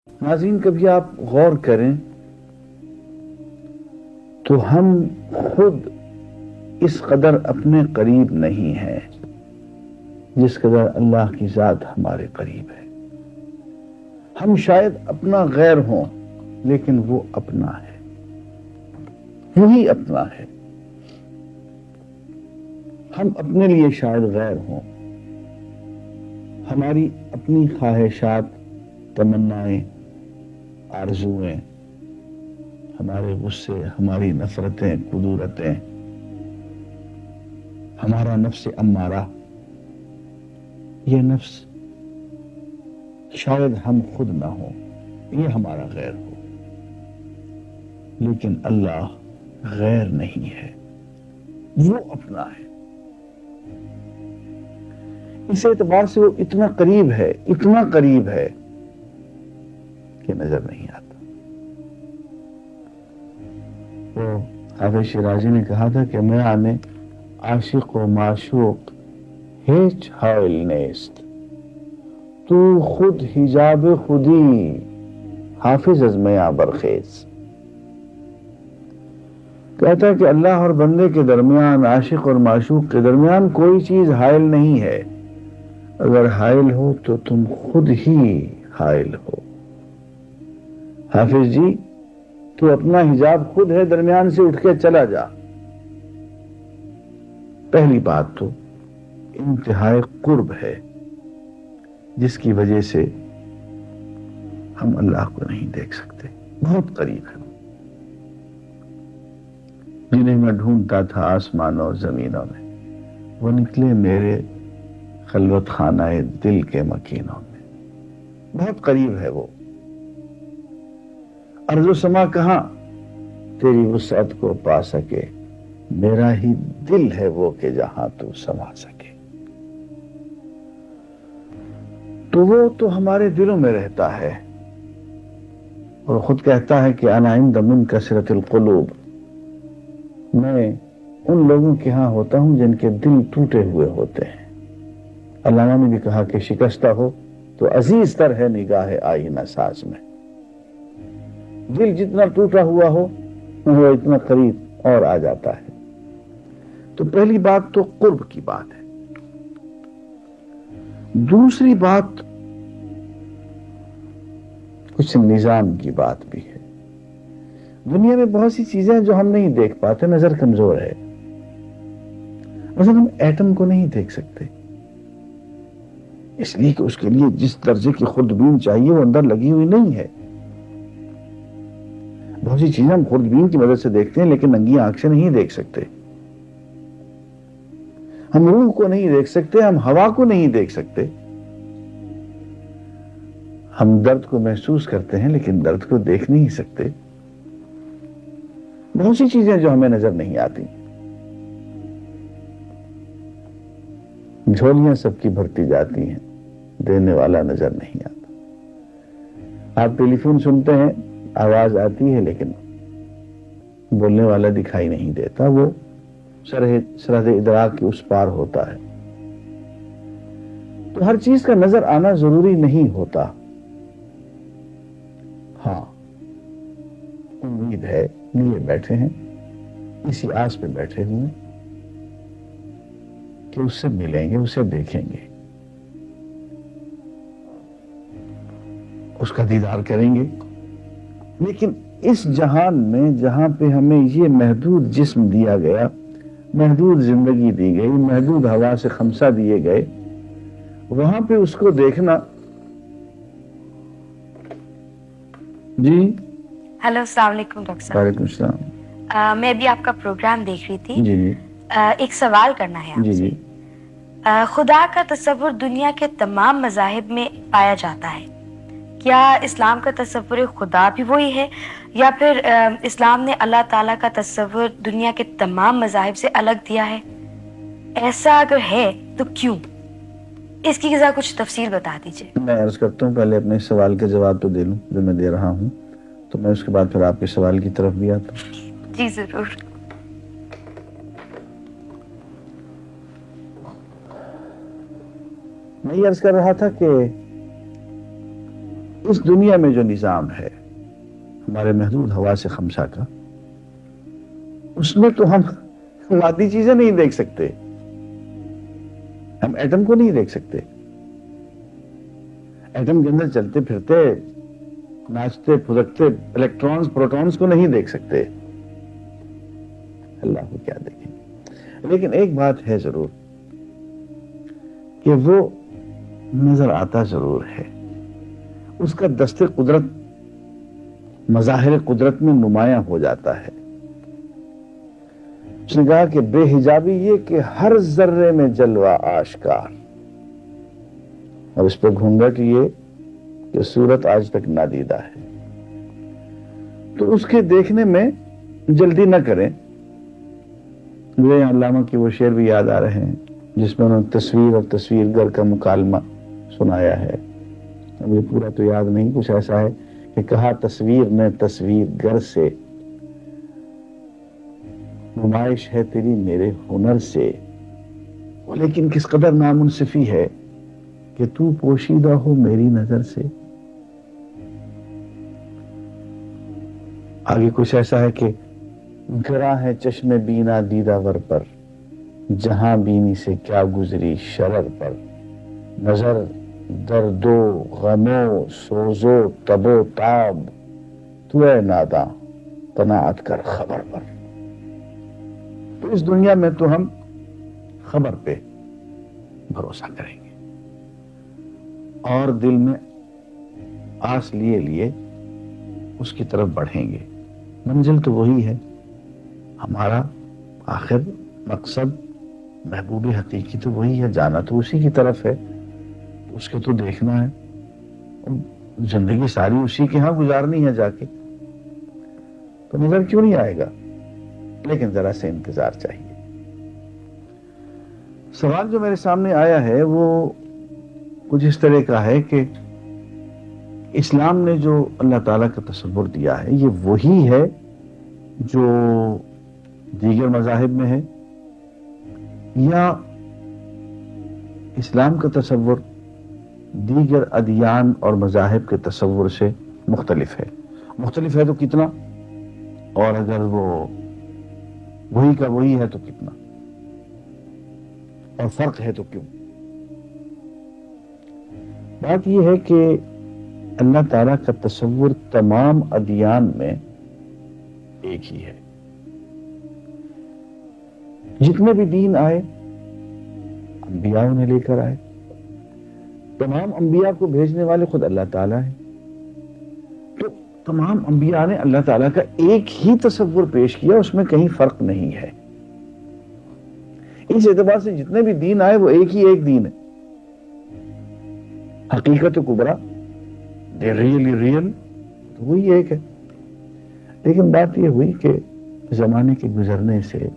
ناظرین کبھی آپ غور کریں تو ہم خود اس قدر اپنے قریب نہیں ہیں جس قدر اللہ کی ذات ہمارے قریب ہے. ہم شاید اپنا غیر ہوں لیکن وہ اپنا ہے، وہی اپنا ہے. ہم اپنے لیے شاید غیر ہوں، ہماری اپنی خواہشات، تمنائیں، آرزویں، ہمارے غصے، ہماری نفرتیں، کدورتیں، ہمارا نفس امارہ، یہ نفس شاید ہم خود نہ ہوں، یہ ہمارا غیر ہو. لیکن اللہ غیر نہیں ہے، وہ اپنا ہے. اس اعتبار سے وہ اتنا قریب ہے، اتنا قریب ہے کہ نظر نہیں آتا. وہ حافظ شیرازی نے کہا تھا کہ میں آنے عاشق و معشوق ہیچ حائل نیست، تو خود حجاب خودی حافظ از میاں برخیز. کہتا ہے کہ اللہ اور بندے کے درمیان، عاشق اور معشوق کے درمیان کوئی چیز حائل نہیں ہے. اگر حائل ہو تو تم خود ہی حائل ہو. حافظ جی تو اپنا حجاب خود ہے، درمیان سے اٹھ کے چلا جا. پہلی بات تو انتہائی قرب ہے جس کی وجہ سے ہم اللہ کو نہیں دیکھ سکتے، بہت قریب ہے. جنہیں میں ڈھونڈتا تھا آسمانوں اور زمینوں میں، وہ نکلے میرے خلوت خانہ دل کے مکینوں میں. بہت قریب ہے وہ. ارض و سما کہاں تیری وسعت کو پا سکے، میرا ہی دل ہے وہ کہ جہاں تو سما سکے. تو وہ تو ہمارے دلوں میں رہتا ہے اور خود کہتا ہے کہ انا عند من کثرت القلوب، میں ان لوگوں کے ہاں ہوتا ہوں جن کے دل ٹوٹے ہوئے ہوتے ہیں. علامہ نے بھی کہا کہ شکستہ ہو تو عزیز تر ہے نگاہ آئینہ ساز میں. دل جتنا ٹوٹا ہوا ہو وہ اتنا قریب اور آ جاتا ہے. تو پہلی بات تو قرب کی بات ہے. دوسری بات کچھ نظام کی بات بھی ہے. دنیا میں بہت سی چیزیں جو ہم نہیں دیکھ پاتے، نظر کمزور ہے. مثلا ہم ایٹم کو نہیں دیکھ سکتے، اس لیے کہ اس کے لیے جس درجے کی خودبین چاہیے وہ اندر لگی ہوئی نہیں ہے. بہت سی چیزیں ہم خودبین کی مدد سے دیکھتے ہیں لیکن ننگی آنکھ سے نہیں دیکھ سکتے. ہم روح کو نہیں دیکھ سکتے، ہم ہوا کو نہیں دیکھ سکتے. ہم درد کو محسوس کرتے ہیں لیکن درد کو دیکھ نہیں سکتے. بہت سی چیزیں جو ہمیں نظر نہیں آتی. جھولیاں سب کی بھرتی جاتی ہیں، دینے والا نظر نہیں آتا. آپ ٹیلی فون سنتے ہیں، آواز آتی ہے لیکن بولنے والا دکھائی نہیں دیتا، وہ سرحد ادراک کے اس پار ہوتا ہے. تو ہر چیز کا نظر آنا ضروری نہیں ہوتا. ہاں امید ہے، لیے بیٹھے ہیں، اسی آس پہ بیٹھے ہوئے کہ اس سے ملیں گے، اسے دیکھیں گے، اس کا دیدار کریں گے. لیکن اس جہان میں جہاں پہ ہمیں یہ محدود جسم دیا گیا، محدود زندگی دی گئی، محدود ہوا سے خمسہ دیے گئے، وہاں پہ اس کو دیکھنا. جی ہیلو، السلام علیکم ڈاکٹر صاحب. وعلیکم السلام. میں ابھی آپ کا پروگرام دیکھ رہی تھی. جی جی ایک سوال کرنا ہے آپ جی سے. جی خدا کا تصور دنیا کے تمام مذاہب میں پایا جاتا ہے. کیا اسلام کا تصور خدا بھی وہی ہے یا پھر اسلام نے اللہ تعالیٰ کا تصور دنیا کے تمام مذاہب سے الگ دیا ہے؟ ایسا اگر ہے تو کیوں؟ اس کی ذرا کچھ تفصیل بتا دیجیے. میں عرض کرتا ہوں، پہلے اپنے سوال کے جواب تو دے لوں جو میں دے رہا ہوں، تو میں اس کے بعد پھر آپ کے سوال کی طرف بھی آتا ہوں. جی ضرور. میں یہ عرض کر رہا تھا کہ اس دنیا میں جو نظام ہے ہمارے محدود حواس خمسہ کا، اس میں تو ہم مادی چیزیں نہیں دیکھ سکتے، ہم ایٹم کو نہیں دیکھ سکتے، ایٹم کے اندر چلتے پھرتے ناچتے پھدکتے الیکٹرانز پروٹونز کو نہیں دیکھ سکتے، اللہ کو کیا دیکھیں۔ لیکن ایک بات ہے ضرور کہ وہ نظر آتا ضرور ہے، اس کا دست قدرت مظاہر قدرت میں نمایاں ہو جاتا ہے۔ اس نے کہا کہ بے حجابی یہ کہ ہر ذرے میں جلوہ آشکار، اور اس پہ گھونگھٹ یہ کہ صورت آج تک نادیدہ ہے، تو اس کے دیکھنے میں جلدی نہ کریں۔ مجھے علامہ کی وہ شعر بھی یاد آ رہے ہیں جس میں انہوں نے تصویر اور تصویر گر کا مکالمہ سنایا ہے، اب یہ پورا تو یاد نہیں، کچھ ایسا ہے کہ کہا تصویر نے تصویر گر سے، نمائش ہے تیری میرے ہنر سے، لیکن کس قدر نامنصفی ہے کہ تو پوشیدہ ہو میری نظر سے۔ آگے کچھ ایسا ہے کہ گراں ہے چشم بینا دیدہ ور پر، جہاں بینی سے کیا گزری شرر پر، نظر درد و غم و سوز و تب و تاب، تو اے ناداں قناعت کر خبر پر۔ تو اس دنیا میں تو ہم خبر پہ بھروسہ کریں گے اور دل میں آس لیے لیے اس کی طرف بڑھیں گے۔ منزل تو وہی ہے، ہمارا آخر مقصد محبوب حقیقی تو وہی ہے، جانا تو اسی کی طرف ہے، اس کو تو دیکھنا ہے، زندگی ساری اسی کے ہاں گزارنی ہے جا کے، تو نظر کیوں نہیں آئے گا؟ لیکن ذرا سے انتظار چاہیے۔ سوال جو میرے سامنے آیا ہے وہ کچھ اس طرح کا ہے کہ اسلام نے جو اللہ تعالیٰ کا تصور دیا ہے یہ وہی ہے جو دیگر مذاہب میں ہے، یا اسلام کا تصور دیگر ادیان اور مذاہب کے تصور سے مختلف ہے؟ مختلف ہے تو کتنا، اور اگر وہ وہی کا وہی ہے تو کتنا، اور فرق ہے تو کیوں؟ بات یہ ہے کہ اللہ تعالیٰ کا تصور تمام ادیان میں ایک ہی ہے۔ جتنے بھی دین آئے انبیاء انہیں لے کر آئے، تمام انبیاء کو بھیجنے والے خود اللہ تعالیٰ ہیں، تو تمام انبیاء نے اللہ تعالیٰ کا ایک ہی تصور پیش کیا، اس میں کہیں فرق نہیں ہے۔ اس اعتبار سے جتنے بھی دین آئے وہ ایک ہی ایک دین ہے، حقیقت کبریٰ، ریئلی ریئل وہی ایک ہے۔ لیکن بات یہ ہوئی کہ زمانے کے گزرنے سے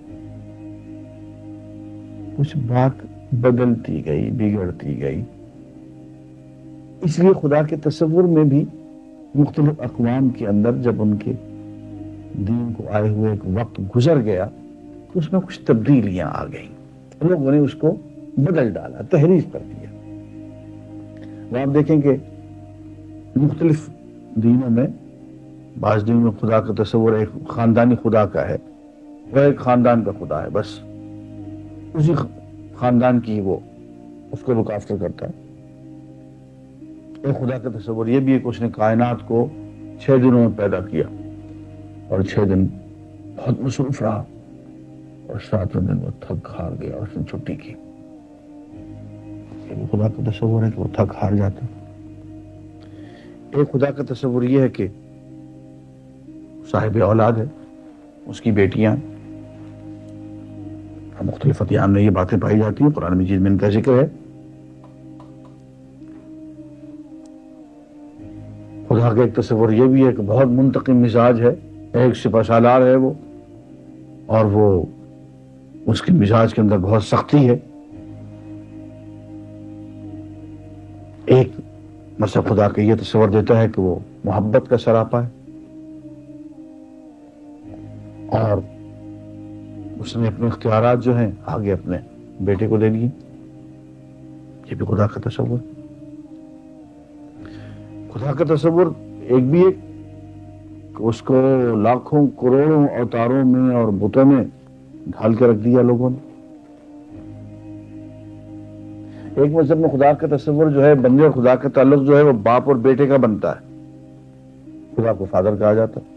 کچھ بات بدلتی گئی، بگڑتی گئی، اس لیے خدا کے تصور میں بھی مختلف اقوام کے اندر جب ان کے دین کو آئے ہوئے ایک وقت گزر گیا تو اس میں کچھ تبدیلیاں آ گئیں، لوگوں نے اس کو بدل ڈالا، تحریف کر دیا۔ وہ آپ دیکھیں کہ مختلف دینوں میں بعض دینوں میں خدا کا تصور ایک خاندانی خدا کا ہے، وہ ایک خاندان کا خدا ہے، بس اسی خاندان کی وہ اس کو لک آفٹر کرتا ہے۔ ایک خدا کا تصور یہ بھی ہے کہ اس نے کائنات کو 6 دنوں میں پیدا کیا اور 6 دن بہت مصروف رہا اور 7ویں دن وہ تھک ہار گیا اور اس نے چھٹی کی۔ ایک خدا کا تصور ہے کہ وہ تھک ہار جاتا۔ ایک خدا کا تصور یہ ہے کہ صاحب اولاد ہے، اس کی بیٹیاں، مختلف ادیان میں یہ باتیں پائی جاتی ہیں، قرآن مجید میں ان کا ذکر ہے۔ خدا کا ایک تصور یہ بھی ہے کہ بہت منتقم مزاج ہے، ایک سپہ سالار ہے وہ، اور وہ اس کے مزاج کے اندر بہت سختی ہے۔ ایک مثلا خدا کا یہ تصور دیتا ہے کہ وہ محبت کا سراپا ہے، اور اس نے اپنے اختیارات جو ہیں آگے اپنے بیٹے کو دے دیے، یہ بھی خدا کا تصور۔ خدا کا تصور ایک بھی ایک اس کو لاکھوں کروڑوں اوتاروں میں اور بتوں میں ڈھال کے رکھ دیا لوگوں نے. ایک مذہب میں خدا کا تصور جو ہے بندے اور خدا کا تعلق جو ہے وہ باپ اور بیٹے کا بنتا ہے. خدا کو فادر کہا جاتا ہے.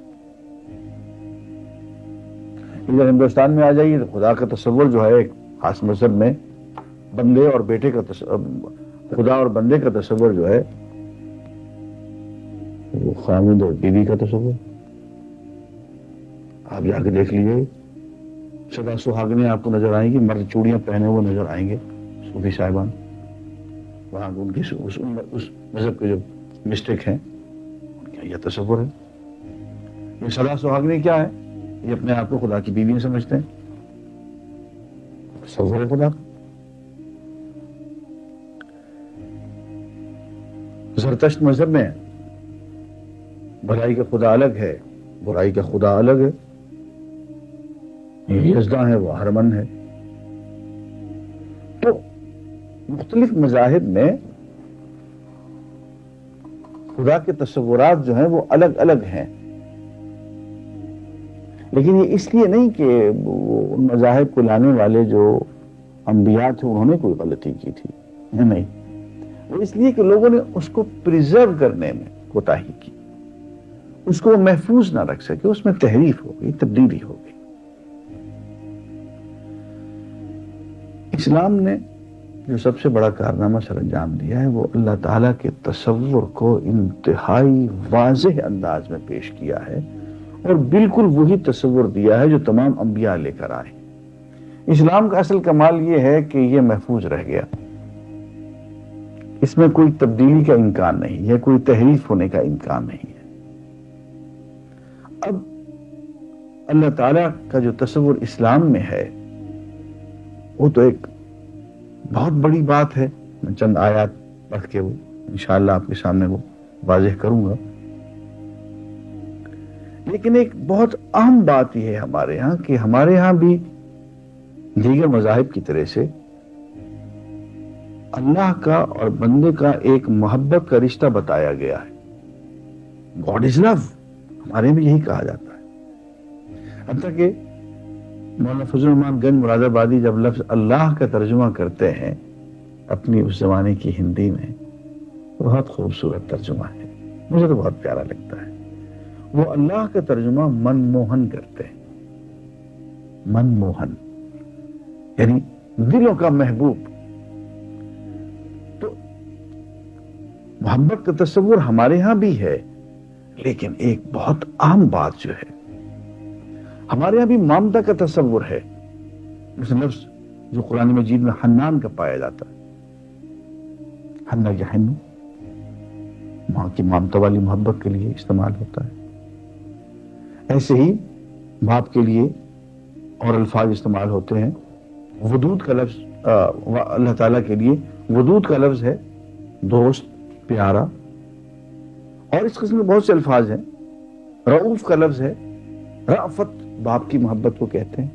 ادھر ہندوستان میں آ جائیے تو خدا کا تصور جو ہے ایک خاص مذہب میں بندے اور بیٹے کا خدا اور بندے کا تصور جو ہے وہ خامد اور بیوی کا تصور. آپ جا کے دیکھ لیجیے سدا سہاگنیں آپ کو نظر آئیں گی, مرد چوڑیاں پہنے ہوئے نظر آئیں گے, صوفی صاحبان. وہاں ان کی اس مذہب کے جو مسٹیک ہیں ان کا یہ تصور ہے. یہ سدا سہاگنی کیا ہے؟ یہ اپنے آپ کو خدا کی بیویاں سمجھتے ہیں. تصور ہے خدا. زرتشت مذہب میں بھلائی کا خدا الگ ہے, برائی کا خدا الگ ہے. یہ یزداں ہے, وہ ہرمن ہے. تو مختلف مذاہب میں خدا کے تصورات جو ہیں وہ الگ الگ ہیں. لیکن یہ اس لیے نہیں کہ ان مذاہب کو لانے والے جو انبیاء تھے انہوں نے کوئی غلطی کی تھی, نہیں. وہ اس لیے کہ لوگوں نے اس کو پریزرو کرنے میں کوتاہی کی, اس کو محفوظ نہ رکھ سکے. اس میں تحریف ہو گئی, تبدیلی ہو گئی. اسلام نے جو سب سے بڑا کارنامہ سر انجام دیا ہے وہ اللہ تعالیٰ کے تصور کو انتہائی واضح انداز میں پیش کیا ہے, اور بالکل وہی تصور دیا ہے جو تمام انبیاء لے کر آئے. اسلام کا اصل کمال یہ ہے کہ یہ محفوظ رہ گیا. اس میں کوئی تبدیلی کا امکان نہیں ہے, کوئی تحریف ہونے کا امکان نہیں ہے. اب اللہ تعالیٰ کا جو تصور اسلام میں ہے وہ تو ایک بہت بڑی بات ہے. میں چند آیات پڑھ کے وہ انشاءاللہ آپ کے سامنے وہ واضح کروں گا. لیکن ایک بہت اہم بات یہ ہے ہمارے ہاں کہ ہمارے ہاں بھی دیگر مذاہب کی طرح سے اللہ کا اور بندے کا ایک محبت کا رشتہ بتایا گیا ہے. گاڈ از لو, ہمارے میں یہی کہا جاتا ہے. حتیٰ کہ مولانا فضل الرحمان گنج مراد آبادی جب لفظ اللہ کا ترجمہ کرتے ہیں اپنی اس زمانے کی ہندی میں, بہت خوبصورت ترجمہ ہے, مجھے تو بہت پیارا لگتا ہے. وہ اللہ کا ترجمہ من موہن کرتے ہیں. من موہن یعنی دلوں کا محبوب. تو محبت کا تصور ہمارے ہاں بھی ہے, لیکن ایک بہت اہم بات جو ہے ہمارے یہاں بھی ممتا کا تصور ہے. اس لفظ جو قرآن مجید میں حنان کا پایا جاتا ہے, حنا یا حنو, ماں کی ممتا والی محبت کے لیے استعمال ہوتا ہے. ایسے ہی باپ کے لیے اور الفاظ استعمال ہوتے ہیں. ودود کا لفظ اللہ تعالیٰ کے لیے ودود کا لفظ ہے دوست, پیارا. اور اس قسم کے بہت سے الفاظ ہیں. رعوف کا لفظ ہے, رأفت باپ کی محبت کو کہتے ہیں.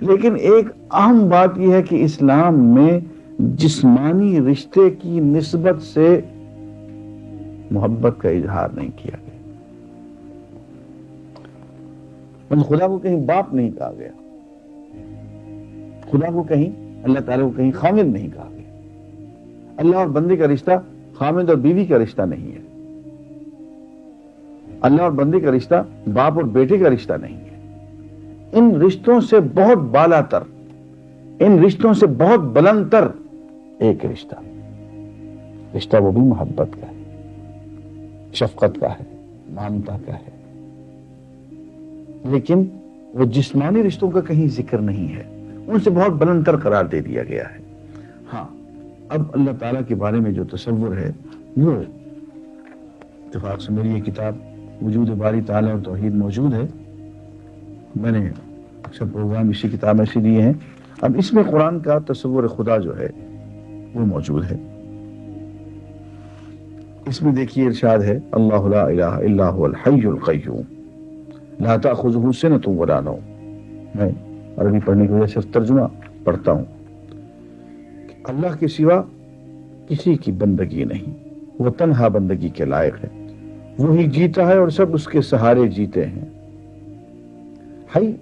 لیکن ایک اہم بات یہ ہے کہ اسلام میں جسمانی رشتے کی نسبت سے محبت کا اظہار نہیں کیا گیا. خدا کو کہیں باپ نہیں کہا گیا, خدا کو کہیں اللہ تعالیٰ کو کہیں خامد نہیں کہا گیا. اللہ اور بندے کا رشتہ خامد اور بیوی کا رشتہ نہیں ہے. اللہ اور بندے کا رشتہ باپ اور بیٹے کا رشتہ نہیں ہے. ان رشتوں سے بہت بالا تر, ان رشتوں سے بہت بلند تر ایک رشتہ وہ بھی محبت کا ہے, شفقت کا ہے, مامتا کا ہے. لیکن وہ جسمانی رشتوں کا کہیں ذکر نہیں ہے, ان سے بہت بلند تر قرار دے دیا گیا ہے. ہاں, اب اللہ تعالیٰ کے بارے میں جو تصور ہے وہ اتفاق سے میری یہ کتاب وجود باری تعالیٰ اور توحید موجود ہے. میں نے اکثر پروگرام اسی کتاب میں سے دیے ہیں. اب اس میں قرآن کا تصور خدا جو ہے وہ موجود ہے. اس میں دیکھیے ارشاد ہے اللہ لا الہ الا هو الحی القیوم لا تأخذہ سنۃ ولا نوم. میں عربی پڑھنے کی وجہ سے صرف ترجمہ پڑھتا ہوں. اللہ کے سوا کسی کی بندگی نہیں, وہ تنہا بندگی کے لائق ہے، وہی جیتا ہے اور سب اس کے سہارے جیتے ہیں۔ حی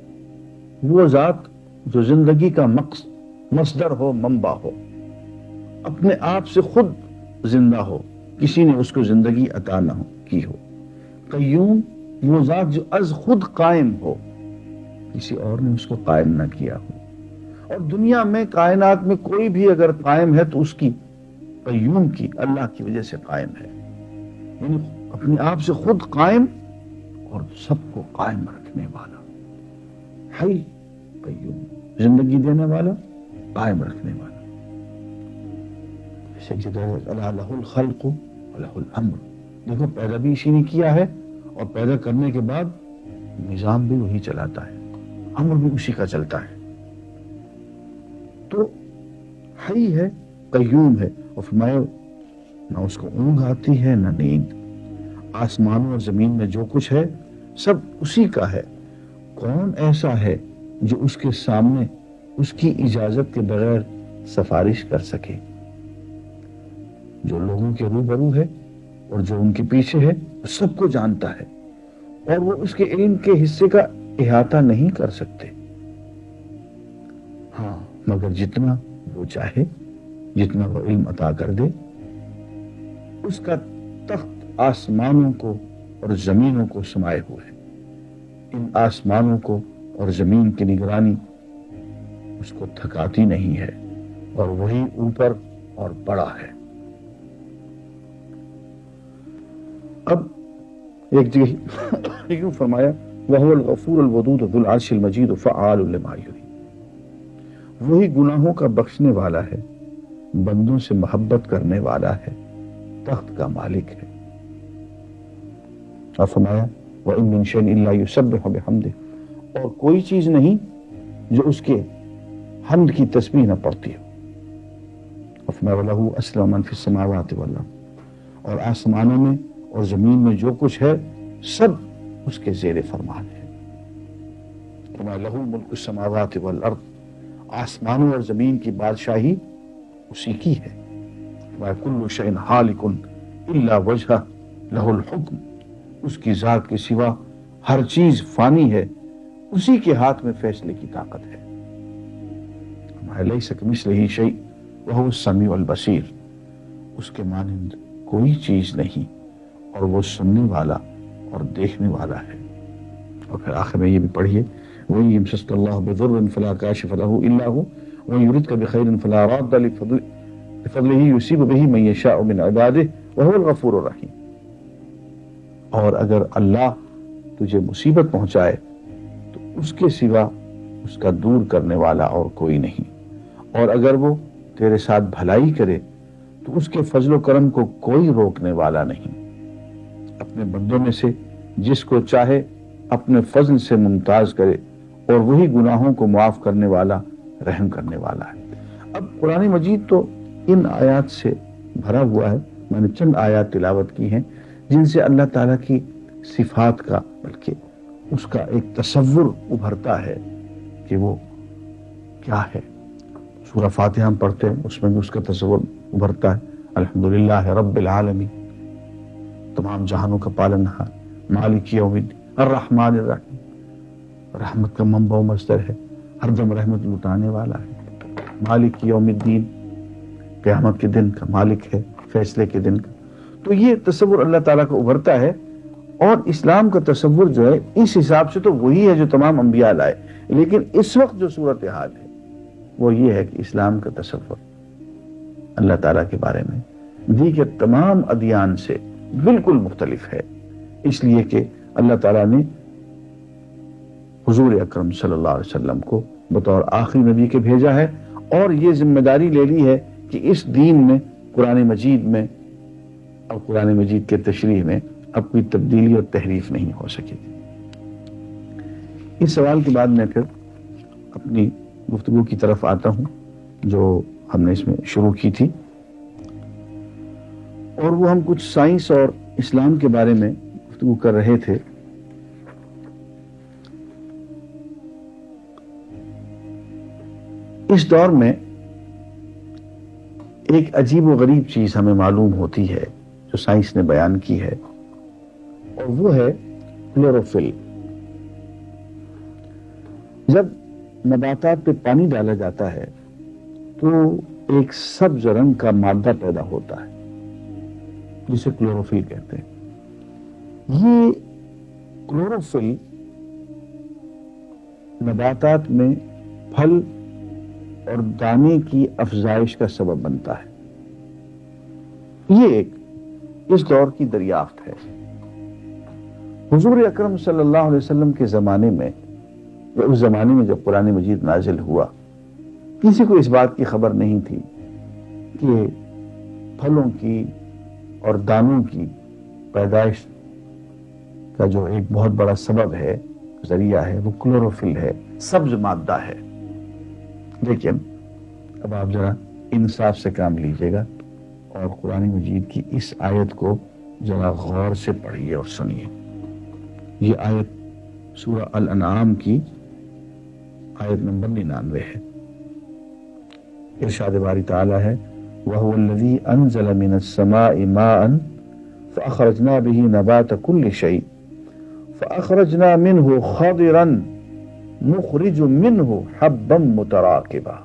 وہ ذات جو زندگی کا مصدر ہو، منبع ہو، اپنے آپ سے خود زندہ ہو، کسی نے اس کو زندگی عطا نہ کی ہو۔ قیوم وہ ذات جو از خود قائم ہو، کسی اور نے اس کو قائم نہ کیا ہو۔ اور دنیا میں کائنات میں کوئی بھی اگر قائم ہے تو اس کی قیوم کی، اللہ کی وجہ سے قائم ہے، یعنی اپنے آپ سے خود قائم اور سب کو قائم رکھنے والا۔ حی قیوم زندگی دینے والا، قائم رکھنے والا۔ الا لہ الخلق ولہ الامر، دیکھو پیدا بھی اسی نے کیا ہے اور پیدا کرنے کے بعد نظام بھی وہی چلاتا ہے، امر بھی اسی کا چلتا ہے۔ تو حی ہے، قیوم ہے، اور فرمایا نہ اس کو اونگ آتی ہے نہ نیند۔ آسمانوں اور زمین میں جو کچھ ہے سب اسی کا ہے۔ کون ایسا ہے جو اس کے سامنے اس کی اجازت کے بغیر سفارش کر سکے؟ جو لوگوں کے روبرو ہے اور جو ان کے پیچھے ہے سب کو جانتا ہے، اور وہ اس کے علم کے حصے کا احاطہ نہیں کر سکتے، ہاں مگر جتنا وہ چاہے، جتنا وہ علم عطا کر دے۔ اس کا تخت آسمانوں کو اور زمینوں کو سمائے ہوئے، ان آسمانوں کو اور زمین کی نگرانی اس کو تھکاتی نہیں ہے، اور وہی اوپر اور بڑا ہے۔ اب ایک جگہ یوں فرمایا وَهُوَ الْغَفُورُ الْوَدُودُ ذُو الْعَرْشِ الْمَجِيدُ فَعَّالٌ لِمَا يُرِيدُ، وہی گناہوں کا بخشنے والا ہے، بندوں سے محبت کرنے والا ہے، تخت کا مالک ہے۔ اور فرمایا وَإِن مِّن شَيْءٍ إِلَّا يُسَبِّحُ بِحَمْدِهِ، اور کوئی چیز نہیں جو اس کے حمد کی تسبیح نہ پڑتی ہو۔ اور فرمایا وَلَهُ أَسْلَمَ مَن فِي السَّمَاوَاتِ وَالْأَرْضِ، اور آسمانوں میں اور زمین میں جو کچھ ہے سب اس کے زیر فرمان ہے۔ فرمایا لَهُ مُلْكُ السَّمَاوَاتِ وَالْأَرْضِ، آسمانوں اور زمین کی بادشاہی اسی کی ہے۔ فرمایا كُلُّ شَيْءٍ هَالِكٌ إِلَّا وَجْهَهُ لَهُ الْحُكْمُ، اس کی ذات کے سوا ہر چیز فانی ہے، اسی کے ہاتھ میں فیصلے کی طاقت ہے۔ فرمایا لَيْسَ كَمِثْلِهِ شَيْءٌ وَهُوَ السَّمِيعُ الْبَصِيرُ، اس کے مانند کوئی چیز نہیں اور وہ سننے والا اور دیکھنے والا ہے۔ اور پھر آخر میں یہ بھی پڑھیے وَإِن يَمْسَسْكَ اللَّهُ بِضُرٍّ فَلَا كَاشِفَ لَهُ إِلَّا هُوَ وَإِن يُرِدْكَ بِخَيْرٍ فَلَا رَادَّ لِفَضْلِهِ يُصِيبُ بِهِ مَن يَشَاءُ مِنْ عِبَادِهِ وَهُوَ الْغَفُورُ الرَّحِيمُ، اور اگر اللہ تجھے مصیبت پہنچائے تو اس کے سوا اس کا دور کرنے والا اور کوئی نہیں، اور اگر وہ تیرے ساتھ بھلائی کرے تو اس کے فضل و کرم کو کوئی روکنے والا نہیں۔ اپنے بندوں میں سے جس کو چاہے اپنے فضل سے ممتاز کرے، اور وہی گناہوں کو معاف کرنے والا، رحم کرنے والا ہے۔ اب قرآن مجید تو ان آیات سے بھرا ہوا ہے، میں نے چند آیات تلاوت کی ہیں جن سے اللہ تعالیٰ کی صفات کا بلکہ اس کا ایک تصور ابھرتا ہے کہ وہ کیا ہے۔ سورہ فاتحہ ہم پڑھتے ہیں، اس میں بھی اس کا تصور ابھرتا ہے، الحمدللہ رب العالمین، تمام جہانوں کا پالنہار، مالک یوم الدین، الرحمن الرحیم، رحمت کا منبع و مصدر ہے، ہر دم رحمت لٹانے والا ہے، مالک یوم الدین، قیامت کے دن کا مالک ہے، فیصلے کے دن کا۔ تو یہ تصور اللہ تعالیٰ کو ابھرتا ہے، اور اسلام کا تصور جو ہے اس حساب سے تو وہی ہے جو تمام انبیاء لائے، لیکن اس وقت جو صورتحال ہے وہ یہ ہے کہ اسلام کا تصور اللہ تعالیٰ کے بارے میں دیگر تمام ادیان سے بالکل مختلف ہے، اس لیے کہ اللہ تعالیٰ نے حضور اکرم صلی اللہ علیہ وسلم کو بطور آخری نبی کے بھیجا ہے، اور یہ ذمہ داری لے لی ہے کہ اس دین میں، قرآن مجید میں اور قرآن مجید کے تشریح میں اب کوئی تبدیلی اور تحریف نہیں ہو سکے گی۔ اس سوال کے بعد میں پھر اپنی گفتگو کی طرف آتا ہوں جو ہم نے اس میں شروع کی تھی، اور وہ ہم کچھ سائنس اور اسلام کے بارے میں گفتگو کر رہے تھے۔ اس دور میں ایک عجیب و غریب چیز ہمیں معلوم ہوتی ہے جو جو سائنس نے بیان کی ہے، اور وہ ہے کلوروفل۔ جب نباتات پہ پانی ڈالا جاتا ہے تو ایک سبز رنگ کا مادہ پیدا ہوتا ہے جسے کلوروفل کہتے ہیں۔ یہ کلوروفل نباتات میں پھل اور دانے کی افزائش کا سبب بنتا ہے۔ یہ ایک اس دور کی دریافت ہے۔ حضور اکرم صلی اللہ علیہ وسلم کے زمانے میں، یا اس زمانے میں جب قرآن مجید نازل ہوا، کسی کو اس بات کی خبر نہیں تھی کہ پھلوں کی اور دانوں کی پیدائش کا جو ایک بہت بڑا سبب ہے، ذریعہ ہے، وہ کلوروفل ہے، سبز مادہ ہے۔ لیکن اب آپ ذرا انصاف سے کام لیجئے گا اور قرآن مجید کی اس آیت کو ذرا غور سے پڑھیے اور سنیے۔ یہ آیت سورہ الانعام کی آیت نمبر 99 ہے۔ ارشاد باری تعالی ہے، وَهُوَ الَّذِي أَنزَلَ مِنَ السَّمَاءِ مَاءً فَأَخْرَجْنَا بِهِ نَبَاتَ كُلِّ شَيْءٍ فَأَخْرَجْنَا مِنْهُ خَضِرًا نُخْرِجُ مِنْهُ حَبًّا مُتَرَاكِبًا۔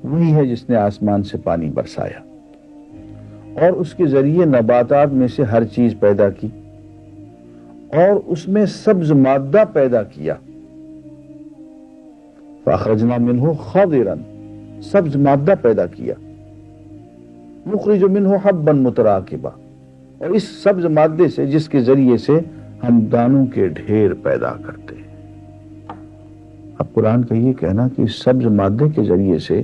وہی ہے جس نے آسمان سے پانی برسایا اور اس کے ذریعے نباتات میں سے ہر چیز پیدا کی اور اس میں سبز مادہ پیدا کیا۔ فَأَخْرَجْنَا مِنْهُ خَضِرًا، سبز مادہ پیدا کیا، نُخْرِجُ مِنْهُ حَبًّا مُتَرَاكِبًا، اور اس سبز مادے سے، جس کے ذریعے سے ہم دانوں کے ڈھیر پیدا کرتے ہیں۔ اب قرآن کا یہ کہنا کہ اس سبز مادے کے ذریعے سے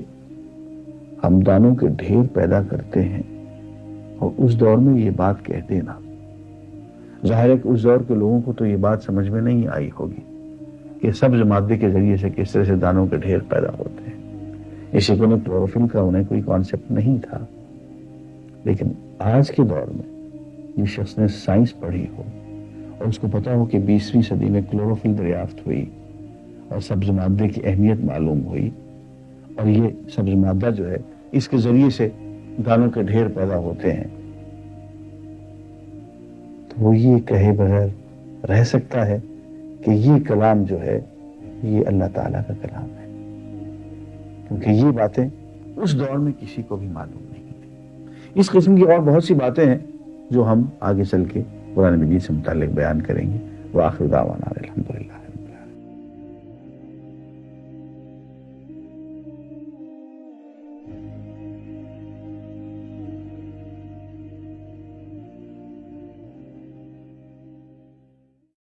ہم دانوں کے ڈھیر پیدا کرتے ہیں، اور اس دور میں یہ بات کہہ دینا، ظاہر ہے کہ اس دور کے لوگوں کو تو یہ بات سمجھ میں نہیں آئی ہوگی کہ سبز مادے کے ذریعے سے کس طرح سے دانوں کے ڈھیر پیدا ہوتے ہیں۔ اسی کو کلوروفل کا انہیں کوئی کانسیپٹ نہیں تھا۔ لیکن آج کے دور میں یہ شخص نے سائنس پڑھی ہو اور اس کو پتا ہو کہ 20ویں صدی میں کلوروفل دریافت ہوئی اور سبز مادے کی اہمیت معلوم ہوئی، اور یہ سبز مادہ جو ہے اس کے ذریعے سے دانوں کے ڈھیر پیدا ہوتے ہیں، تو وہ یہ کہے بغیر رہ سکتا ہے کہ یہ کلام جو ہے یہ اللہ تعالیٰ کا کلام ہے؟ کیونکہ یہ باتیں اس دور میں کسی کو بھی معلوم نہیں تھی۔ اس قسم کی اور بہت سی باتیں ہیں جو ہم آگے چل کے قرآن مجید سے متعلق بیان کریں گے۔ وآخر دعوانا الحمدللہ۔